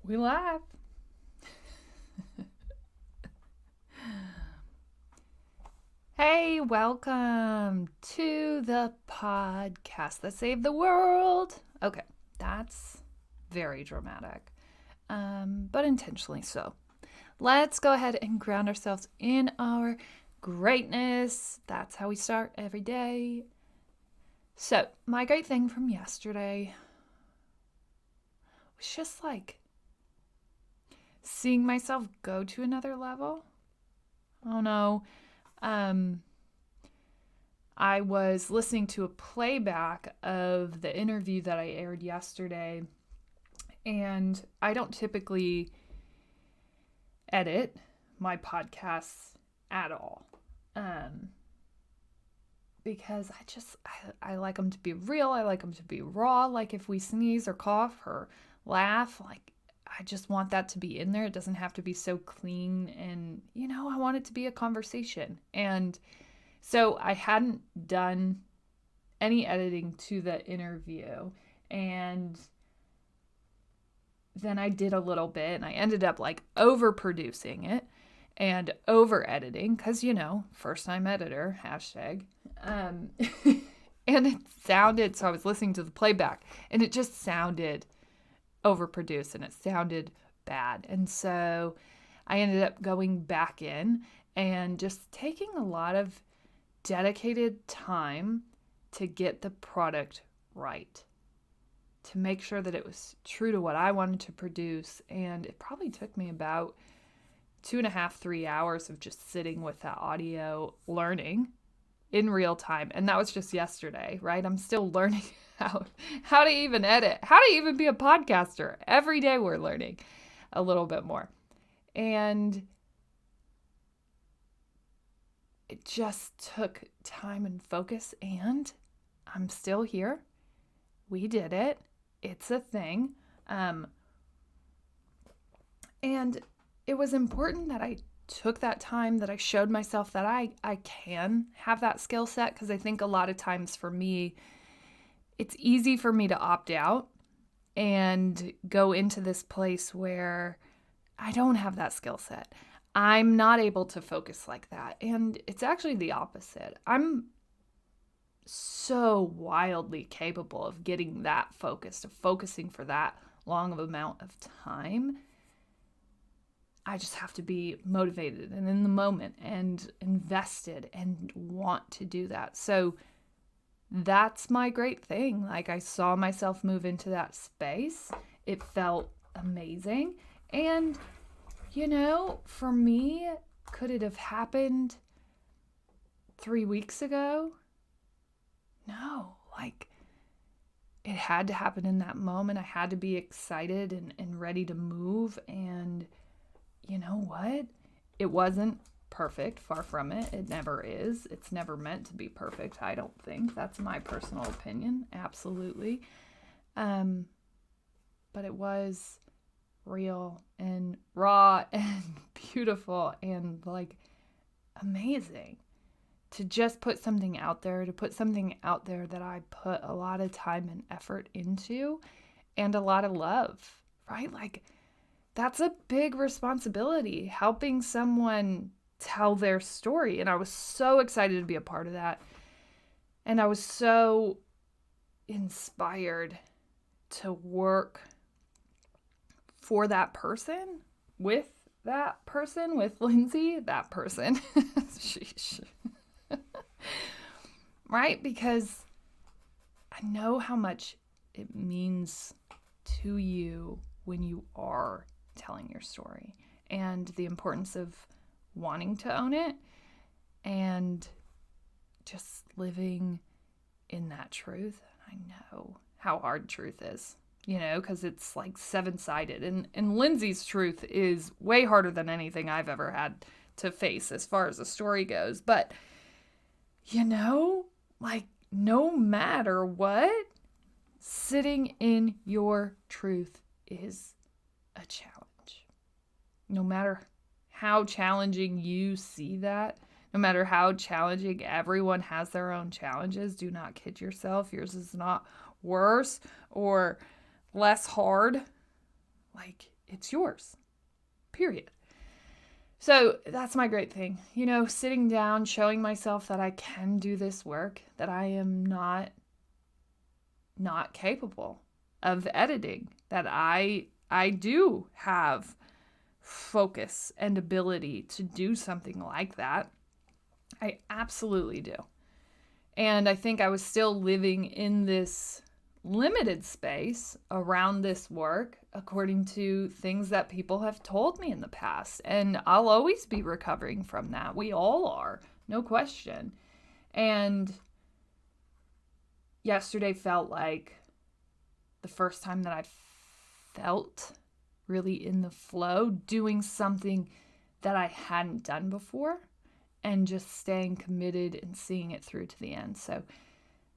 We laugh. Hey, welcome to the podcast that saved the world. Okay, that's very dramatic, but intentionally so. Let's go ahead and ground ourselves in our greatness. That's how we start every day. So, my great thing from yesterday was just like seeing myself go to another level. Oh no. I was listening to a playback of the interview that I aired yesterday, and I don't typically edit my podcasts at all, because I like them to be real. I like them to be raw. Like if we sneeze or cough or laugh, like I just want that to be in there. It doesn't have to be so clean, and I want it to be a conversation. And so I hadn't done any editing to the interview, and then I did a little bit, and I ended up like overproducing it and over editing because first time editor hashtag. And it sounded, so I was listening to the playback, and it just sounded overproduced and it sounded bad. And so I ended up going back in and just taking a lot of dedicated time to get the product right, to make sure that it was true to what I wanted to produce. And it probably took me about 2.5, 3 hours of just sitting with that audio, learning in real time. And that was just yesterday, right? I'm still learning how to even edit, how to even be a podcaster. Every day we're learning a little bit more. And it just took time and focus, and I'm still here. We did it. It's a thing. And it was important that I took that time, that I showed myself that I can have that skill set, because I think a lot of times for me, it's easy for me to opt out and go into this place where I don't have that skill set. I'm not able to focus like that. And it's actually the opposite. I'm so wildly capable of getting that focused, of focusing for that long of amount of time. I just have to be motivated and in the moment and invested and want to do that. So that's my great thing. Like I saw myself move into that space. It felt amazing. And for me, could it have happened 3 weeks ago? No, like it had to happen in that moment. I had to be excited and ready to move. And you know what? It wasn't perfect, far from it. It never is. It's never meant to be perfect, I don't think. That's my personal opinion, absolutely. But it was real and raw and beautiful and like amazing to just put something out there, that I put a lot of time and effort into and a lot of love, right? Like that's a big responsibility, helping someone tell their story. And I was so excited to be a part of that. And I was so inspired to work for that person, with Lindsay, that person. Sheesh. Right? Because I know how much it means to you when you are telling your story, and the importance of wanting to own it and just living in that truth. I know how hard truth is, because it's like 7-sided, and Lindsay's truth is way harder than anything I've ever had to face as far as the story goes. But like no matter what, sitting in your truth is a challenge. No matter how challenging you see that, no matter how challenging, everyone has their own challenges. Do not kid yourself. Yours is not worse or less hard. Like It's yours. Period. So that's my great thing. Sitting down, showing myself that I can do this work, that I am not capable of editing, that I do have focus and ability to do something like that. I absolutely do. And I think I was still living in this limited space around this work according to things that people have told me in the past. And I'll always be recovering from that. We all are, no question. And yesterday felt like the first time that I felt really in the flow, doing something that I hadn't done before and just staying committed and seeing it through to the end. So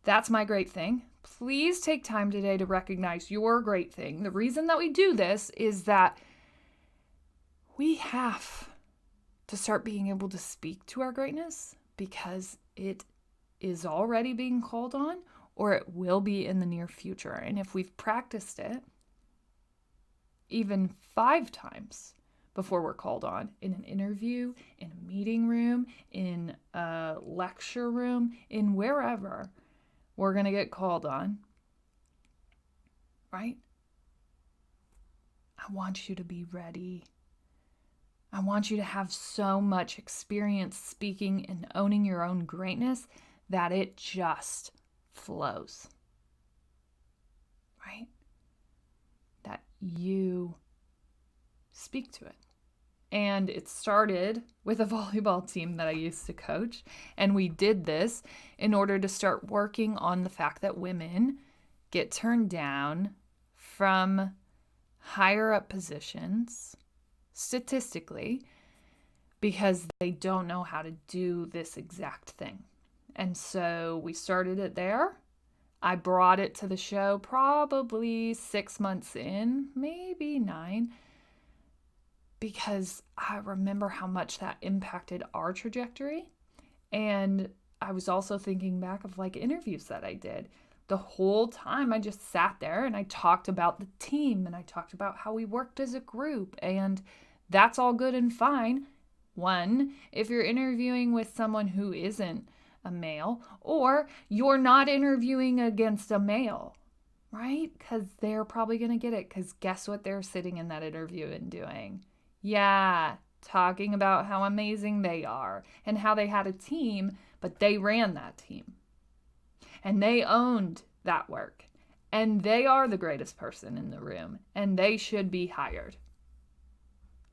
that's my great thing. Please take time today to recognize your great thing. The reason that we do this is that we have to start being able to speak to our greatness because it is already being called on or it will be in the near future. And if we've practiced it even 5 times before we're called on, in an interview, in a meeting room, in a lecture room, in wherever we're going to get called on, right? I want you to be ready. I want you to have so much experience speaking and owning your own greatness that it just flows, right? That you speak to it. And it started with a volleyball team that I used to coach. And we did this in order to start working on the fact that women get turned down from higher up positions statistically because they don't know how to do this exact thing. And so we started it there. I brought it to the show probably 6 months in, maybe 9, because I remember how much that impacted our trajectory. And I was also thinking back of interviews that I did. The whole time I just sat there and I talked about the team and I talked about how we worked as a group, and that's all good and fine. One, if you're interviewing with someone who isn't a male, or you're not interviewing against a male, right? Because they're probably going to get it, because guess what they're sitting in that interview and doing? Yeah, talking about how amazing they are and how they had a team, but they ran that team. And they owned that work. And they are the greatest person in the room. And they should be hired.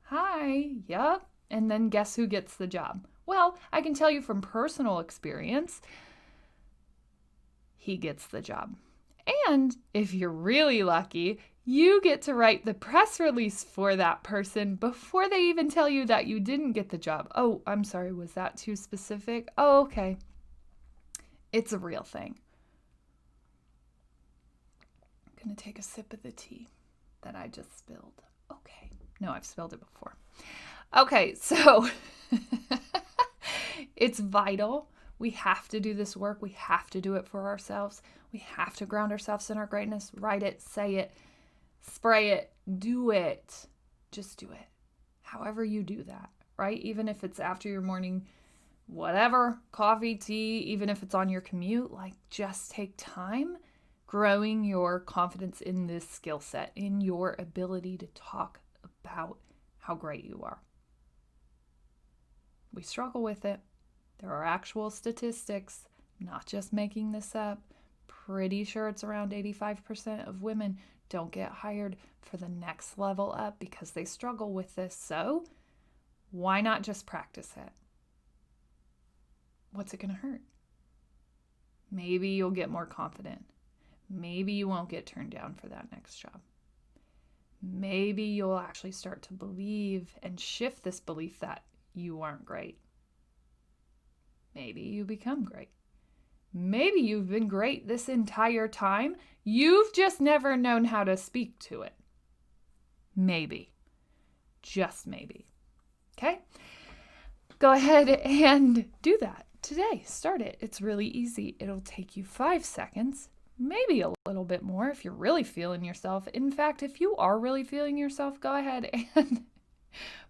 Hi, yep. And then guess who gets the job? Well, I can tell you from personal experience, he gets the job. And if you're really lucky, you get to write the press release for that person before they even tell you that you didn't get the job. Oh, I'm sorry, was that too specific? Oh, okay. It's a real thing. I'm going to take a sip of the tea that I just spilled. Okay. No, I've spilled it before. Okay, so it's vital. We have to do this work. We have to do it for ourselves. We have to ground ourselves in our greatness. Write it, say it, spray it, do it. Just do it. However you do that, right? Even if it's after your morning, whatever, coffee, tea, even if it's on your commute, just take time growing your confidence in this skill set, in your ability to talk about how great you are. We struggle with it. There are actual statistics, not just making this up. Pretty sure it's around 85% of women don't get hired for the next level up because they struggle with this. So why not just practice it? What's it going to hurt? Maybe you'll get more confident. Maybe you won't get turned down for that next job. Maybe you'll actually start to believe and shift this belief that you aren't great. Maybe you become great. Maybe you've been great this entire time. You've just never known how to speak to it. Maybe. Just maybe. Okay? Go ahead and do that today. Start it. It's really easy. It'll take you 5 seconds. maybe a little bit more if you're really feeling yourself. In fact, if you are really feeling yourself, go ahead and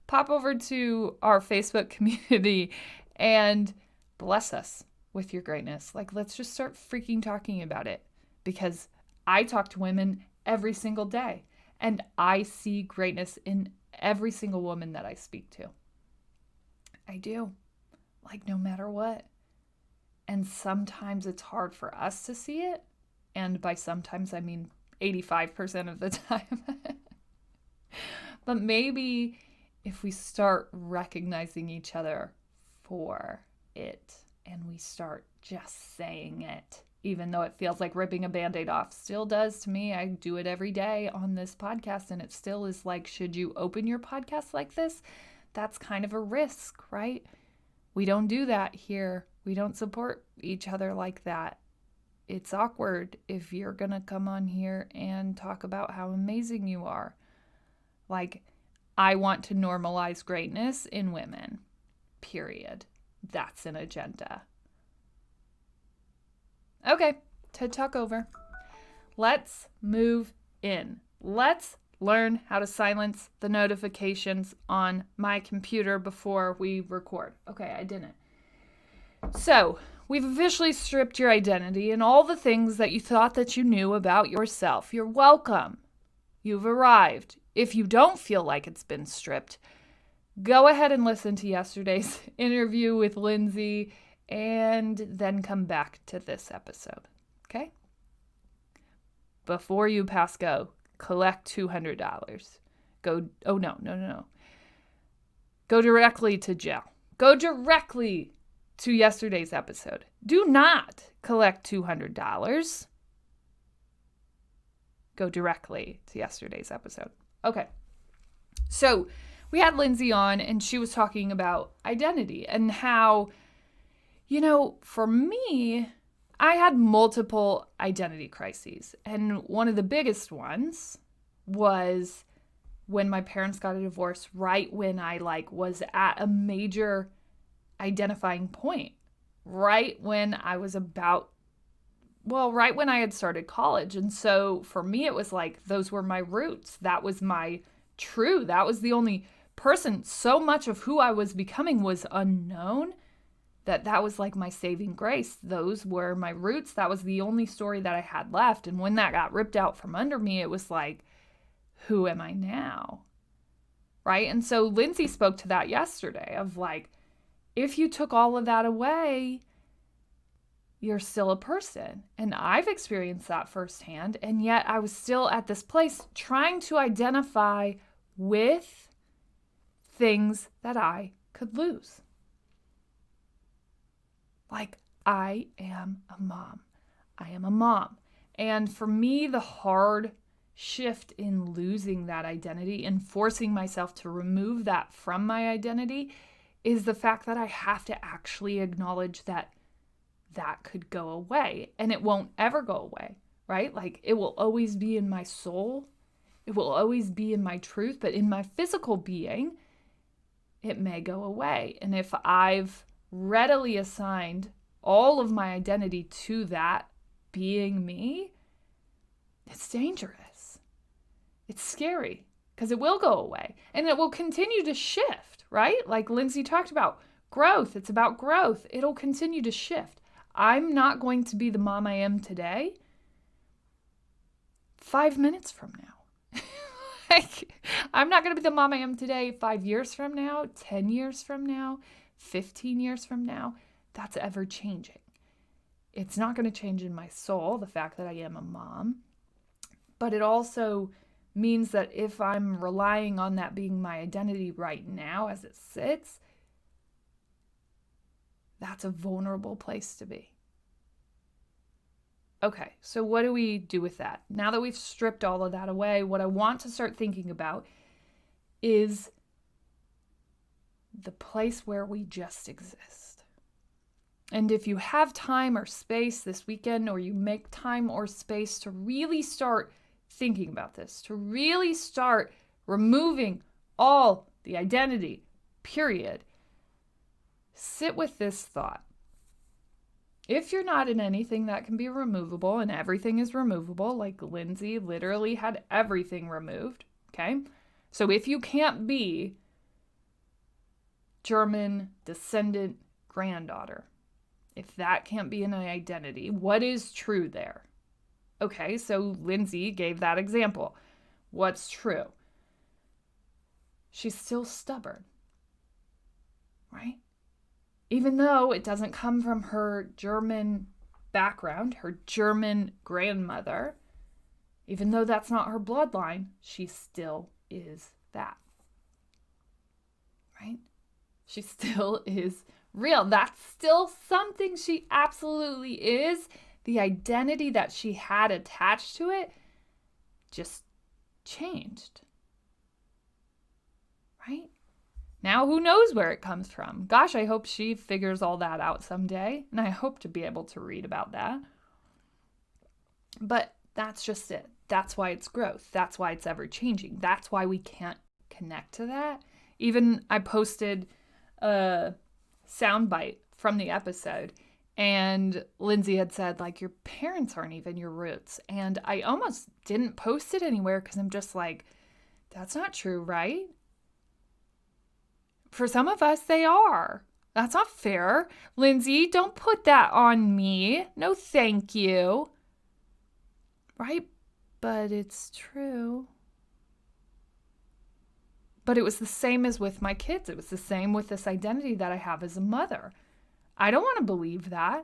pop over to our Facebook community and bless us with your greatness. Like, let's just start freaking talking about it, because I talk to women every single day and I see greatness in every single woman that I speak to. I do. Like, no matter what. And sometimes it's hard for us to see it. And by sometimes, I mean 85% of the time. But maybe if we start recognizing each other for it and we start just saying it, even though it feels like ripping a Band-Aid off, still does to me. I do it every day on this podcast, and it still is like, should you open your podcast like this? That's kind of a risk, right? We don't do that here. We don't support each other like that. It's awkward if you're going to come on here and talk about how amazing you are. Like, I want to normalize greatness in women, period. That's an agenda. Okay, TED Talk over. Let's move in. Let's learn how to silence the notifications on my computer before we record. Okay, I didn't. So, we've officially stripped your identity and all the things that you thought that you knew about yourself. You're welcome. You've arrived. If you don't feel like it's been stripped, go ahead and listen to yesterday's interview with Lindsay and then come back to this episode, okay? Before you pass go, collect $200. No. Go directly to jail. Go directly to yesterday's episode. Do not collect $200. Go directly to yesterday's episode. Okay. So we had Lindsay on and she was talking about identity and how, for me, I had multiple identity crises. And one of the biggest ones was when my parents got a divorce, right when I was at a major identifying point, right when I was right when I had started college. And so for me, it was like, those were my roots. That was my true. That was the only person. So much of who I was becoming was unknown that was like my saving grace. Those were my roots. That was the only story that I had left. And when that got ripped out from under me, it was like, who am I now? Right? And so Lindsay spoke to that yesterday of like, if you took all of that away, you're still a person. And I've experienced that firsthand. And yet I was still at this place trying to identify with things that I could lose. Like, I am a mom. I am a mom. And for me, the hard shift in losing that identity and forcing myself to remove that from my identity is the fact that I have to actually acknowledge that could go away, and it won't ever go away, right? Like, it will always be in my soul. It will always be in my truth, but in my physical being, it may go away. And if I've readily assigned all of my identity to that being me, it's dangerous. It's scary because it will go away and it will continue to shift, right? Like Lindsay talked about growth. It's about growth. It'll continue to shift. I'm not going to be the mom I am today 5 minutes from now. I'm not going to be the mom I am today 5 years from now, 10 years from now, 15 years from now. That's ever changing. It's not going to change in my soul, the fact that I am a mom. But it also means that if I'm relying on that being my identity right now as it sits, that's a vulnerable place to be. Okay, so what do we do with that? Now that we've stripped all of that away, what I want to start thinking about is the place where we just exist. And if you have time or space this weekend, or you make time or space to really start thinking about this, to really start removing all the identity, period, sit with this thought. If you're not in anything that can be removable and everything is removable, like Lindsay literally had everything removed, okay? So if you can't be German descendant granddaughter, if that can't be an identity, what is true there? Okay, so Lindsay gave that example. What's true? She's still stubborn, right? Even though it doesn't come from her German background, her German grandmother, even though that's not her bloodline, she still is that, right? She still is real. That's still something she absolutely is. The identity that she had attached to it just changed, right? Now, who knows where it comes from? Gosh, I hope she figures all that out someday, and I hope to be able to read about that. But that's just it. That's why it's growth. That's why it's ever changing. That's why we can't connect to that. Even I posted a soundbite from the episode, and Lindsay had said, like, your parents aren't even your roots. And I almost didn't post it anywhere because I'm just like, that's not true, right? For some of us, they are. That's not fair. Lindsay, don't put that on me. No, thank you. Right? But it's true. But it was the same as with my kids. It was the same with this identity that I have as a mother. I don't want to believe that.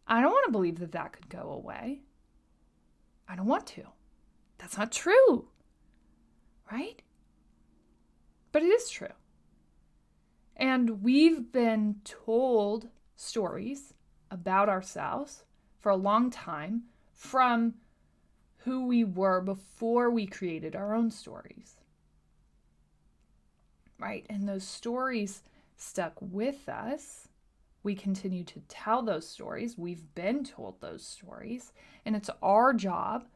I don't want to believe that that could go away. I don't want to. That's not true. Right? But it is true. And we've been told stories about ourselves for a long time from who we were before we created our own stories. Right? And those stories stuck with us. We continue to tell those stories. We've been told those stories. And it's our job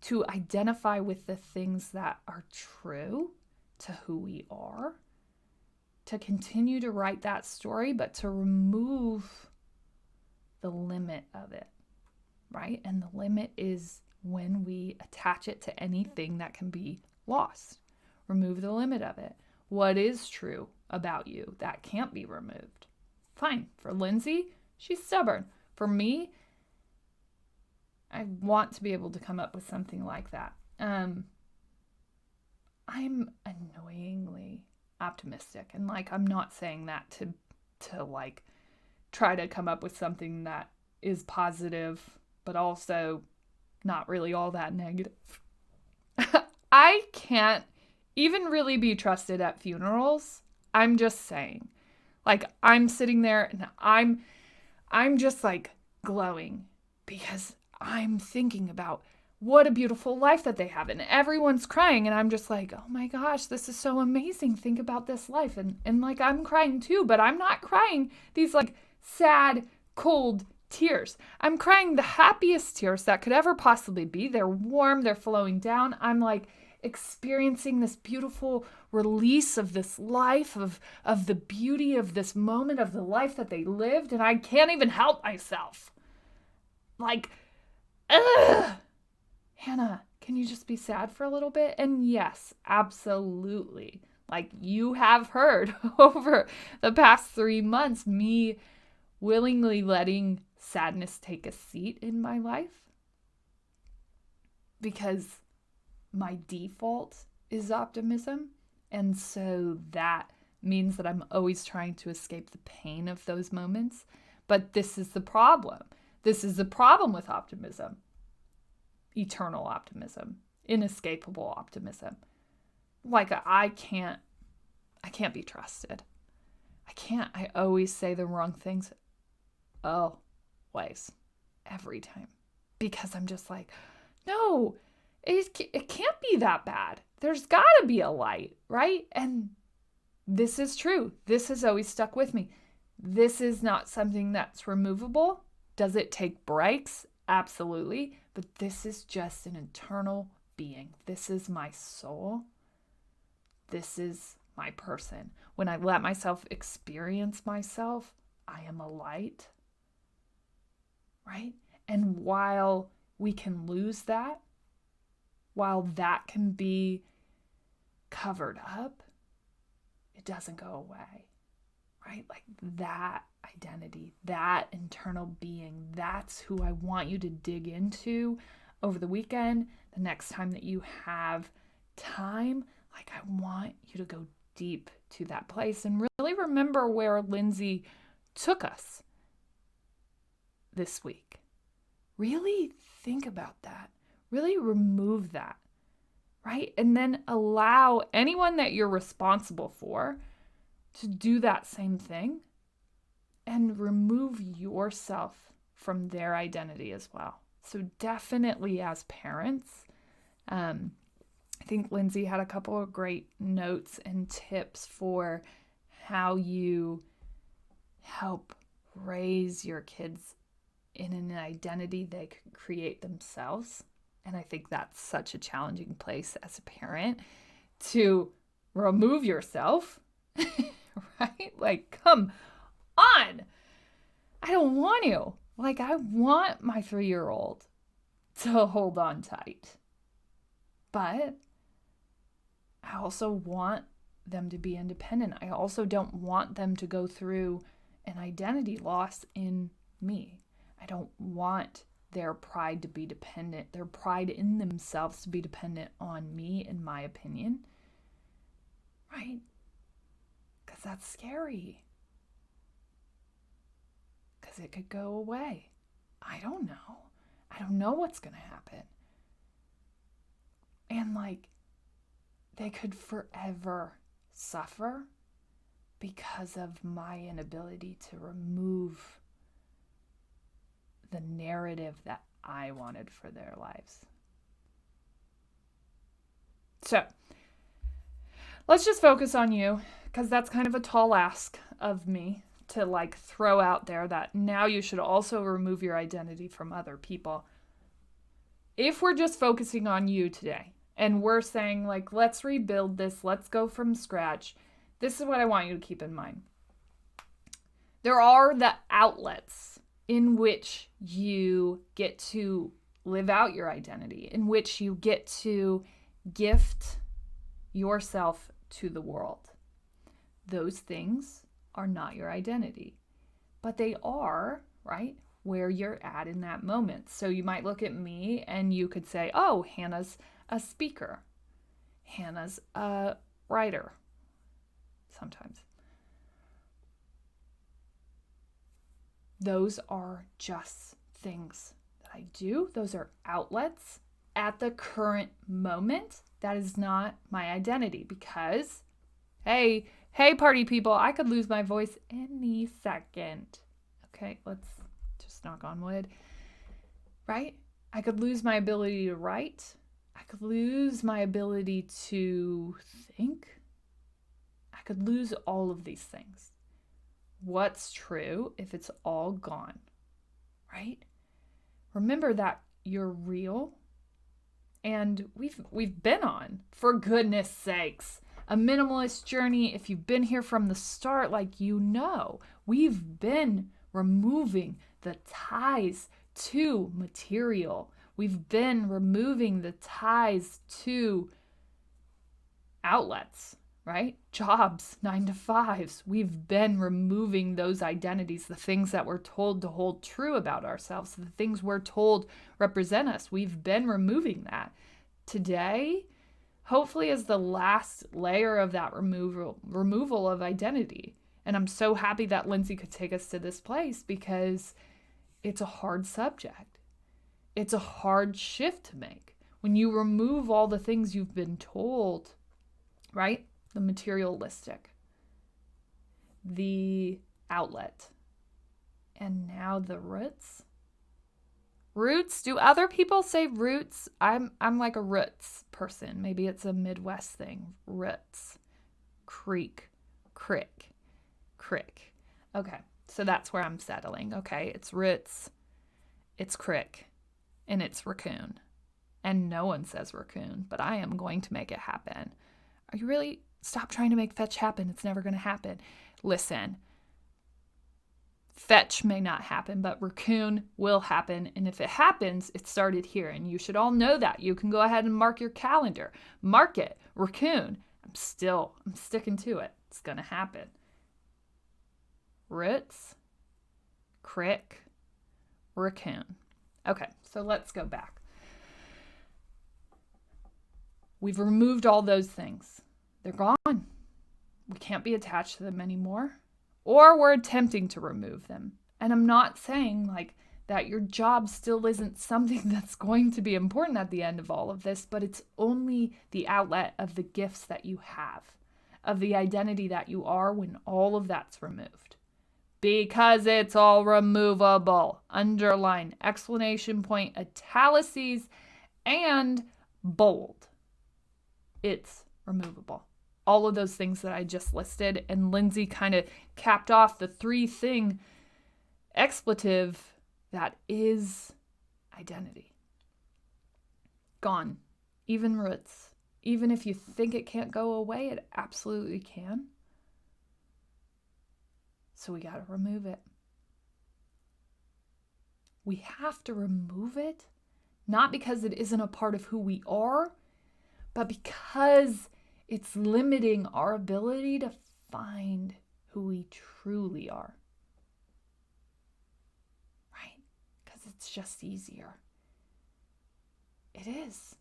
to identify with the things that are true to who we are, to continue to write that story, but to remove the limit of it, right? And the limit is when we attach it to anything that can be lost. Remove the limit of it. What is true about you that can't be removed? Fine. For Lindsay, she's stubborn. For me, I want to be able to come up with something like that. I'm annoyingly optimistic, and like I'm not saying that to like try to come up with something that is positive but also not really all that negative. I can't even really be trusted at funerals. I'm just saying. Like I'm sitting there and I'm just like glowing because I'm thinking about what a beautiful life that they have. And everyone's crying. And I'm just like, oh my gosh, this is so amazing. Think about this life. And like, I'm crying too, but I'm not crying these like sad, cold tears. I'm crying the happiest tears that could ever possibly be. They're warm. They're flowing down. I'm like experiencing this beautiful release of this life, of the beauty of this moment of the life that they lived. And I can't even help myself. Like, ugh. Hanna, can you just be sad for a little bit? And yes, absolutely. Like you have heard over the past 3 months, me willingly letting sadness take a seat in my life. Because my default is optimism. And so that means that I'm always trying to escape the pain of those moments. But this is the problem. This is the problem with optimism. Eternal optimism, inescapable optimism. Like I can't be trusted. I always say the wrong things. Always. Every time. Because I'm just like, no, it can't be that bad. There's got to be a light, right? And this is true. This has always stuck with me. This is not something that's removable. Does it take breaks? Absolutely. But this is just an eternal being. This is my soul. This is my person. When I let myself experience myself, I am a light, right? And while we can lose that, while that can be covered up, it doesn't go away, right? Like that identity, that internal being, that's who I want you to dig into over the weekend. The next time that you have time, like I want you to go deep to that place and really remember where Lindsay took us this week. Really think about that. Really remove that, right? And then allow anyone that you're responsible for to do that same thing and remove yourself from their identity as well. So definitely as parents, I think Lindsay had a couple of great notes and tips for how you help raise your kids in an identity they could create themselves. And I think that's such a challenging place as a parent to remove yourself, right? Like, come on. I don't want to. Like, I want my 3-year-old to hold on tight. But I also want them to be independent. I also don't want them to go through an identity loss in me. I don't want their pride to be dependent, their pride in themselves to be dependent on me, in my opinion. Right? Because that's scary. Because it could go away. I don't know. I don't know what's going to happen. And like, they could forever suffer because of my inability to remove the narrative that I wanted for their lives. So, let's just focus on you, because that's kind of a tall ask of me to like throw out there that now you should also remove your identity from other people. If we're just focusing on you today and we're saying like, let's rebuild this, let's go from scratch, this is what I want you to keep in mind. There are the outlets in which you get to live out your identity, in which you get to gift yourself to the world. Those things are not your identity, but they are, right, where you're at in that moment. So you might look at me and you could say, oh, Hanna's a speaker. Hanna's a writer. Sometimes. Those are just things that I do. Those are outlets at the current moment. That is not my identity because, hey, party people, I could lose my voice any second. Okay, let's just knock on wood. Right? I could lose my ability to write. I could lose my ability to think. I could lose all of these things. What's true if it's all gone? Right? Remember that you're real. And we've been on, for goodness sakes, a minimalist journey. If you've been here from the start, like you know, we've been removing the ties to material. We've been removing the ties to outlets, right? Jobs, 9-to-5s. We've been removing those identities, the things that we're told to hold true about ourselves, the things we're told represent us. We've been removing that. Today, hopefully, is the last layer of that removal of identity. And I'm so happy that Lindsay could take us to this place because it's a hard subject. It's a hard shift to make. When you remove all the things you've been told, right? The materialistic, the outlet, and now the roots. Roots? Do other people say roots? I'm like a roots person. Maybe it's a Midwest thing. Ruts. Crik. Okay, so that's where I'm settling. Okay, it's Ruts, it's Crik, and it's Ra-Coon. And no one says Ra-Coon, but I am going to make it happen. Are you really? Stop trying to make fetch happen. It's never going to happen. Listen, Fetch may not happen, but Ra-Coon will happen. And if it happens, it started here. And you should all know that. You can go ahead and mark your calendar. Mark it. Ra-Coon. I'm sticking to it. It's going to happen. Ruts, Crik, Ra-Coon. Okay, so let's go back. We've removed all those things. They're gone. We can't be attached to them anymore. Or we're attempting to remove them. And I'm not saying like that your job still isn't something that's going to be important at the end of all of this, but it's only the outlet of the gifts that you have, of the identity that you are when all of that's removed. Because it's all removable. Underline, exclamation point, italices, and bold. It's removable. All of those things that I just listed, and Lindsay kind of capped off the 3-thing expletive that is identity. Gone. Even roots. Even if you think it can't go away, it absolutely can. So we got to remove it. We have to remove it, not because it isn't a part of who we are, but because it's limiting our ability to find who we truly are. Right? Because it's just easier. It is.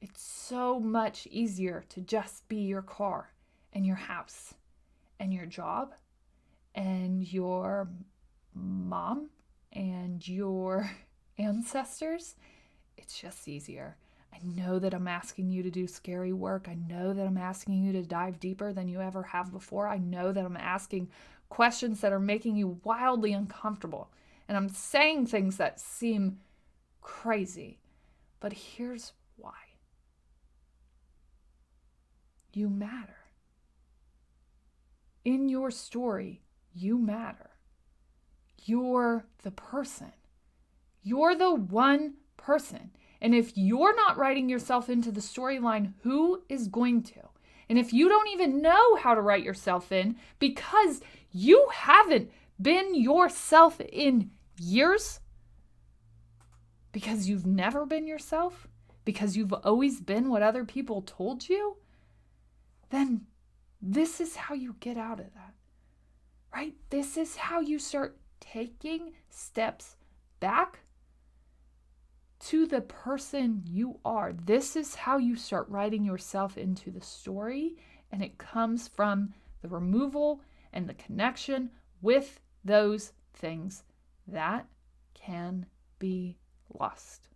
It's so much easier to just be your car and your house and your job and your mom and your ancestors. It's just easier. I know that I'm asking you to do scary work. I know that I'm asking you to dive deeper than you ever have before. I know that I'm asking questions that are making you wildly uncomfortable. And I'm saying things that seem crazy. But here's why. You matter. In your story, you matter. You're the person. You're the one person. And if you're not writing yourself into the storyline, who is going to? And if you don't even know how to write yourself in because you haven't been yourself in years, because you've never been yourself, because you've always been what other people told you, then this is how you get out of that, right? This is how you start taking steps back to the person you are. This is how you start writing yourself into the story, and it comes from the removal and the connection with those things that can be lost.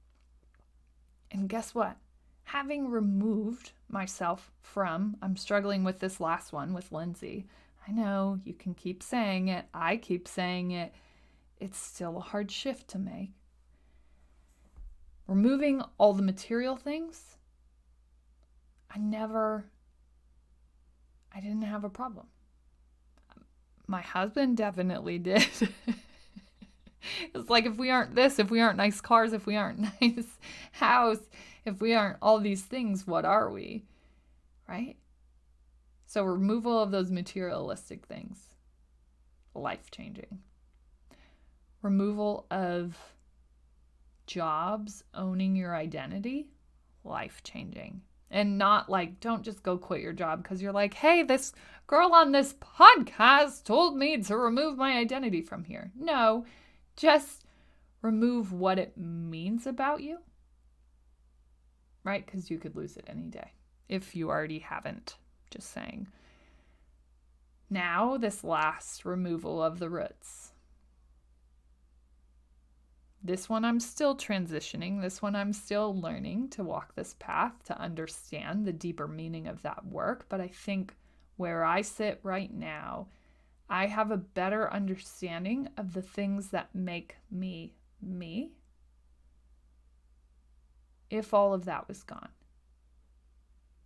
And guess what? Having removed myself from, I'm struggling with this last one with Lindsay. I know you can keep saying it. I keep saying it. It's still a hard shift to make. Removing all the material things, I didn't have a problem. My husband definitely did. It's like, if we aren't this, if we aren't nice cars, if we aren't nice house, if we aren't all these things, what are we? Right? So removal of those materialistic things, life-changing. Removal of jobs, owning your identity, life-changing. And not like, don't just go quit your job because you're like, hey, this girl on this podcast told me to remove my identity from here. No, just remove what it means about you, right? Because you could lose it any day if you already haven't, just saying. Now, this last removal of the roots. This one I'm still transitioning. This one I'm still learning to walk this path, to understand the deeper meaning of that work. But I think where I sit right now, I have a better understanding of the things that make me me if all of that was gone,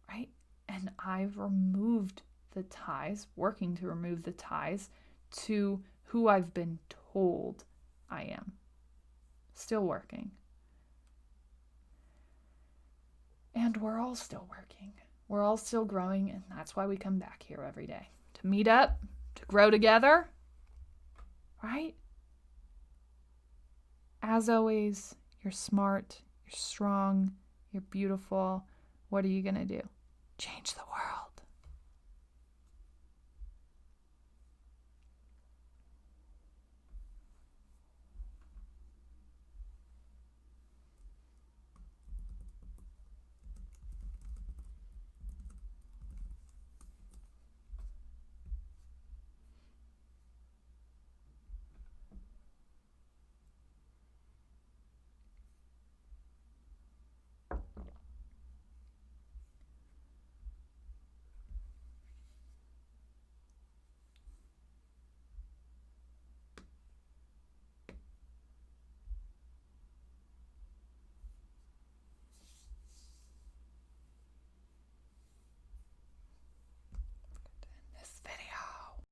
right? And I've removed the ties, working to remove the ties to who I've been told I am. Still working. And we're all still working. We're all still growing, and that's why we come back here every day. To meet up, to grow together, right? as always, you're smart, you're strong, you're beautiful. What are you going to do? Change the world.